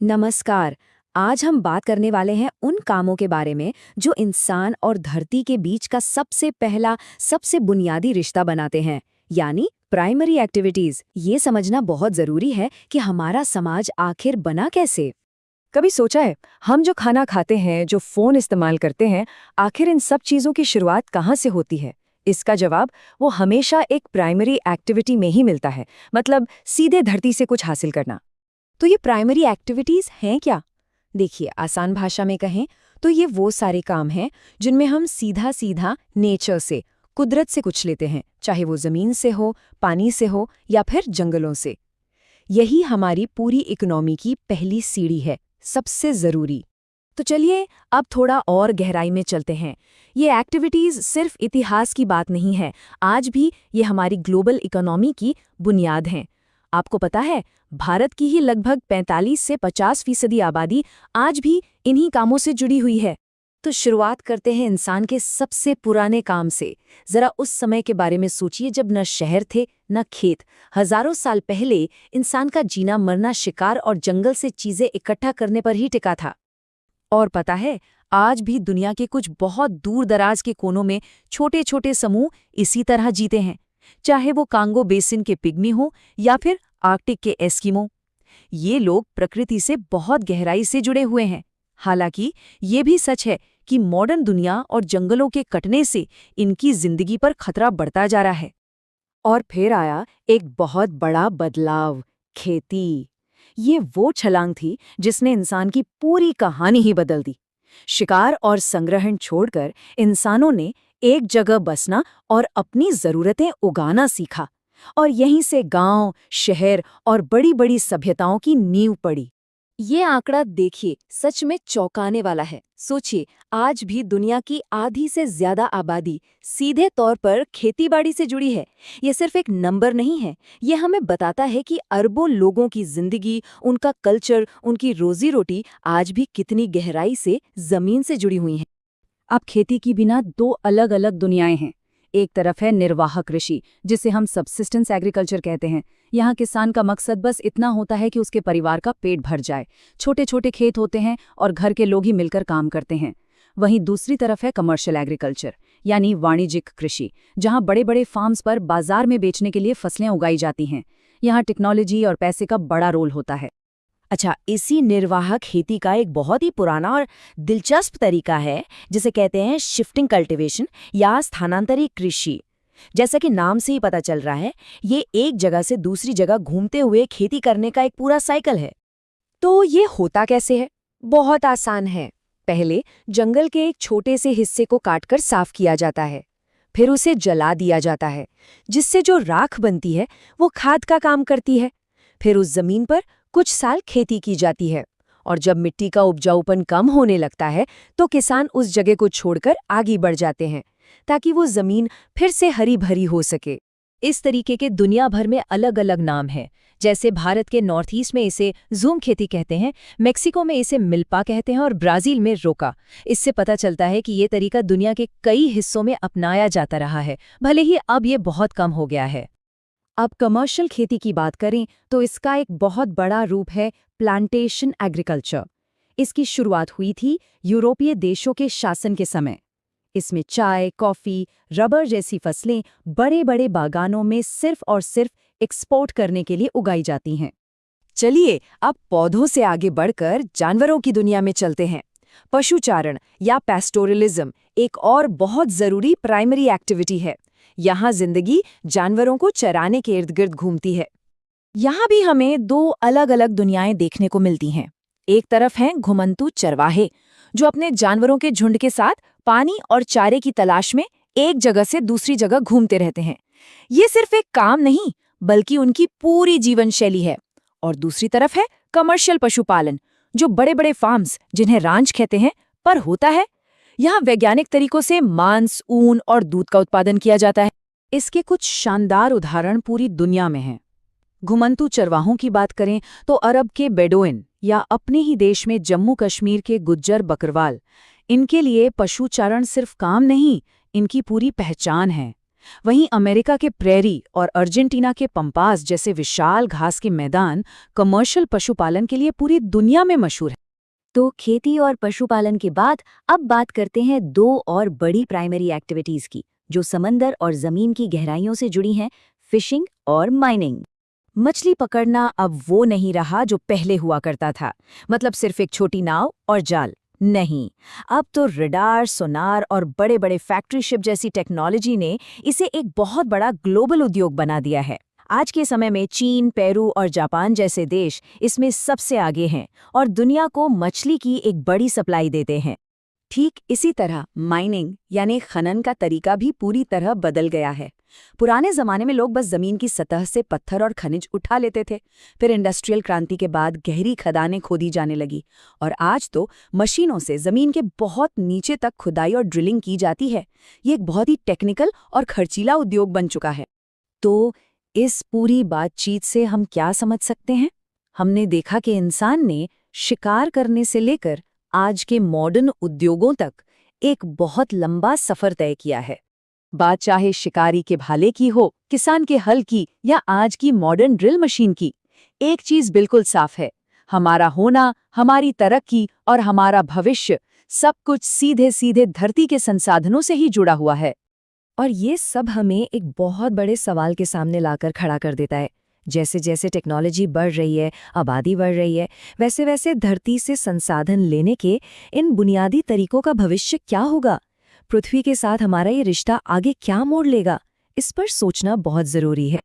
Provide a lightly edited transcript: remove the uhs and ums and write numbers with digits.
नमस्कार। आज हम बात करने वाले हैं उन कामों के बारे में जो इंसान और धरती के बीच का सबसे पहला, सबसे बुनियादी रिश्ता बनाते हैं, यानी प्राइमरी एक्टिविटीज। ये समझना बहुत जरूरी है कि हमारा समाज आखिर बना कैसे। कभी सोचा है, हम जो खाना खाते हैं, जो फोन इस्तेमाल करते हैं, आखिर इन सब चीजों की शुरुआत कहाँ से होती है? इसका जवाब वो हमेशा एक प्राइमरी एक्टिविटी में ही मिलता है, मतलब सीधे धरती से कुछ हासिल करना। तो ये प्राइमरी एक्टिविटीज हैं क्या? देखिए, आसान भाषा में कहें तो ये वो सारे काम हैं जिनमें हम सीधा सीधा नेचर से, कुदरत से कुछ लेते हैं, चाहे वो जमीन से हो, पानी से हो या फिर जंगलों से। यही हमारी पूरी इकोनॉमी की पहली सीढ़ी है, सबसे जरूरी। तो चलिए अब थोड़ा और गहराई में चलते हैं। ये एक्टिविटीज सिर्फ इतिहास की बात नहीं है, आज भी ये हमारी ग्लोबल इकोनॉमी की बुनियाद हैं। आपको पता है, भारत की ही लगभग 45 से 50% आबादी आज भी इन्हीं कामों से जुड़ी हुई है। तो शुरुआत करते हैं इंसान के सबसे पुराने काम से। जरा उस समय के बारे में सोचिए जब न शहर थे न खेत। हजारों साल पहले इंसान का जीना मरना शिकार और जंगल से चीजें इकट्ठा करने पर ही टिका था। और पता है, आज भी दुनिया के कुछ बहुत दूर दराज के कोनों में छोटे छोटे समूह इसी तरह जीते हैं, चाहे वो कांगो बेसिन के पिग्मी हो या फिर आर्कटिक के एस्किमो। ये लोग प्रकृति से बहुत गहराई से जुड़े हुए हैं। हालांकि ये भी सच है कि मॉडर्न दुनिया और जंगलों के कटने से इनकी जिंदगी पर खतरा बढ़ता जा रहा है। और फिर आया एक बहुत बड़ा बदलाव, खेती। ये वो छलांग थी जिसने इंसान की पूरी कहानी ही बदल दी। शिकार और संग्रहण छोड़कर इंसानों ने एक जगह बसना और अपनी जरूरतें उगाना सीखा, और यहीं से गांव, शहर और बड़ी बड़ी सभ्यताओं की नींव पड़ी। ये आंकड़ा देखिए, सच में चौंकाने वाला है। सोचिए, आज भी दुनिया की आधी से ज्यादा आबादी सीधे तौर पर खेतीबाड़ी से जुड़ी है। ये सिर्फ एक नंबर नहीं है, ये हमें बताता है कि अरबों लोगों की जिंदगी, उनका कल्चर, उनकी रोजी रोटी आज भी कितनी गहराई से जमीन से जुड़ी हुई है। अब खेती की बिना दो अलग अलग दुनियाएं हैं। एक तरफ है निर्वाह कृषि, जिसे हम सबसिस्टेंस एग्रीकल्चर कहते हैं। यहाँ किसान का मकसद बस इतना होता है कि उसके परिवार का पेट भर जाए। छोटे छोटे खेत होते हैं और घर के लोग ही मिलकर काम करते हैं। वहीं दूसरी तरफ है कमर्शियल एग्रीकल्चर, यानी वाणिज्यिक कृषि, जहाँ बड़े बड़े फार्म्स पर बाजार में बेचने के लिए फसलें उगाई जाती हैं। यहाँ टेक्नोलॉजी और पैसे का बड़ा रोल होता है। अच्छा, इसी निर्वाह खेती का एक बहुत ही पुराना और दिलचस्प तरीका है जिसे कहते हैं शिफ्टिंग कल्टीवेशन या स्थानांतरित कृषि। जैसा कि नाम से ही पता चल रहा है, ये एक जगह से दूसरी जगह घूमते हुए खेती करने का एक पूरा साइकिल है। तो ये होता कैसे है? बहुत आसान है। पहले जंगल के एक छोटे से हिस्से को काटकर साफ किया जाता है, फिर उसे जला दिया जाता है, जिससे जो राख बनती है वो खाद का काम करती है। फिर उस जमीन पर कुछ साल खेती की जाती है, और जब मिट्टी का उपजाऊपन कम होने लगता है तो किसान उस जगह को छोड़कर आगे बढ़ जाते हैं ताकि वो जमीन फिर से हरी भरी हो सके। इस तरीके के दुनिया भर में अलग अलग नाम हैं। जैसे भारत के नॉर्थ ईस्ट में इसे जूम खेती कहते हैं, मेक्सिको में इसे मिल्पा कहते हैं और ब्राजील में रोका। इससे पता चलता है कि ये तरीका दुनिया के कई हिस्सों में अपनाया जाता रहा है, भले ही अब ये बहुत कम हो गया है। अब कमर्शियल खेती की बात करें तो इसका एक बहुत बड़ा रूप है प्लांटेशन एग्रीकल्चर। इसकी शुरुआत हुई थी यूरोपीय देशों के शासन के समय। इसमें चाय, कॉफी, रबर जैसी फसलें बड़े बड़े बागानों में सिर्फ और सिर्फ एक्सपोर्ट करने के लिए उगाई जाती हैं। चलिए अब पौधों से आगे बढ़कर जानवरों की दुनिया में चलते हैं। पशुचारण या पैस्टोरलिज्म एक और बहुत जरूरी प्राइमरी एक्टिविटी है। यहाँ जिंदगी जानवरों को चराने के इर्द गिर्द घूमती है। यहाँ भी हमें दो अलग अलग दुनियाएं देखने को मिलती हैं। एक तरफ हैं घुमंतू चरवाहे, जो अपने जानवरों के झुंड के साथ पानी और चारे की तलाश में एक जगह से दूसरी जगह घूमते रहते हैं। ये सिर्फ एक काम नहीं, बल्कि उनकी पूरी जीवन शैली है। और दूसरी तरफ है कमर्शियल पशुपालन, जो बड़े बड़े फार्म्स, जिन्हें रांच कहते हैं, पर होता है। यहाँ वैज्ञानिक तरीकों से मांस, ऊन और दूध का उत्पादन किया जाता है। इसके कुछ शानदार उदाहरण पूरी दुनिया में हैं। घुमंतू चरवाहों की बात करें तो अरब के बेडोइन या अपने ही देश में जम्मू कश्मीर के गुज्जर बकरवाल, इनके लिए पशुचारण सिर्फ काम नहीं, इनकी पूरी पहचान है। वहीं अमेरिका के प्रेरी और अर्जेंटीना के पंपास जैसे विशाल घास के मैदान कमर्शियल पशुपालन के लिए पूरी दुनिया में मशहूर है। तो खेती और पशुपालन के बाद अब बात करते हैं दो और बड़ी प्राइमरी एक्टिविटीज की, जो समंदर और जमीन की गहराइयों से जुड़ी हैं, फिशिंग और माइनिंग। मछली पकड़ना अब वो नहीं रहा जो पहले हुआ करता था, मतलब सिर्फ एक छोटी नाव और जाल। नहीं, अब तो रडार, सोनार और बड़े बड़े फैक्ट्री शिप जैसी टेक्नोलॉजी ने इसे एक बहुत बड़ा ग्लोबल उद्योग बना दिया है। आज के समय में चीन, पेरू और जापान जैसे देश इसमें सबसे आगे हैं और दुनिया को मछली की एक बड़ी सप्लाई देते हैं। ठीक इसी तरह माइनिंग यानी खनन का तरीका भी पूरी तरह बदल गया है। पुराने जमाने में लोग बस जमीन की सतह से पत्थर और खनिज उठा लेते थे। फिर इंडस्ट्रियल क्रांति के बाद गहरी खदानें खोदी जाने लगी और आज तो मशीनों से जमीन के बहुत नीचे तक खुदाई और ड्रिलिंग की जाती है। ये एक बहुत ही टेक्निकल और खर्चीला उद्योग बन चुका है। तो इस पूरी बातचीत से हम क्या समझ सकते हैं? हमने देखा कि इंसान ने शिकार करने से लेकर आज के मॉडर्न उद्योगों तक एक बहुत लंबा सफर तय किया है। बात चाहे शिकारी के भाले की हो, किसान के हल की या आज की मॉडर्न ड्रिल मशीन की, एक चीज बिल्कुल साफ है, हमारा होना, हमारी तरक्की और हमारा भविष्य सब कुछ सीधे सीधे धरती के संसाधनों से ही जुड़ा हुआ है। और ये सब हमें एक बहुत बड़े सवाल के सामने लाकर खड़ा कर देता है। जैसे जैसे टेक्नोलॉजी बढ़ रही है, आबादी बढ़ रही है, वैसे वैसे धरती से संसाधन लेने के इन बुनियादी तरीकों का भविष्य क्या होगा? पृथ्वी के साथ हमारा ये रिश्ता आगे क्या मोड़ लेगा? इस पर सोचना बहुत जरूरी है।